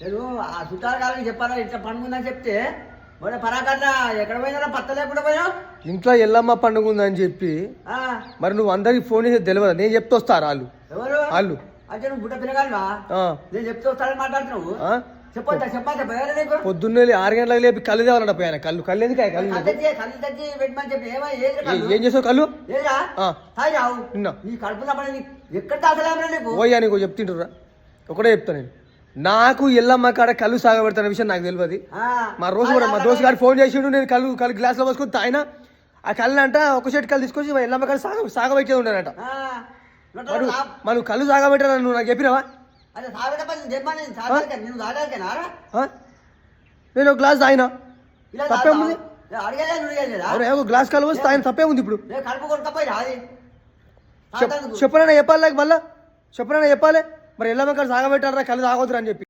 నేను ఆ చుట్టాల కాలం చెప్పాలా ఇట్లా పండుగ ఉందని చెప్తే మరి పరాకట్లా ఎక్కడ పోయినా పత్త లేకుండా పోయా ఇంట్లో ఎల్లమ్మ పండుగ ఉందని చెప్పి మరి నువ్వు అందరికి ఫోన్ చేసి తెలియదు నేను చెప్తే వస్తారు వాళ్ళు ఎవరు వాళ్ళు అంటే నువ్వు బుట్ట పిల్లగాడువా నేను చెప్తే వస్తాడని మాట్లాడుతున్నావు చెప్పొద్దా పొద్దున్నే 6 గంటలకు లేపి కళ్ళు తేవాలంట పోయాను కళ్ళు ఎందుకు కళ్ళు తెచ్చి పెట్టమని చెప్పి ఏం చేసావు కళ్ళు నిన్న నీ కడుపు ఎక్కడ తాగలేమరా నీకు పోయా నీకు చెప్తుంటురా ఒకటే చెప్తా నేను నాకు ఎల్లమ్మ కాడ కళ్ళు సాగబెడతాన విషయం నాకు తెలియదు మా దోస్తు గారు ఫోన్ చేసిండు నేను కళ్ళు గ్లాస్లో పోసుకొని తాగినా ఆ కళ్ళు అంట ఒక సెట్ కళ్ళు తీసుకొచ్చి ఎల్లమ్మ కాడ సాగబెట్టేది ఉండనట మనం కళ్ళు సాగబెట్టాలని నువ్వు నాకు చెప్పినావా నేను ఒక గ్లాస్ తాగినా తప్పేముంది గ్లాస్ కళ్ళు వస్తే ఆయన తప్పేముంది ఇప్పుడు చెప్పనైనా చెప్పాలి మళ్ళా చెప్పనైనా చెప్పాలి మరి ఎల్లమ్మ కాడ సాగబెట్టారా కళ్ళు తాగొద్దురు అని చెప్పి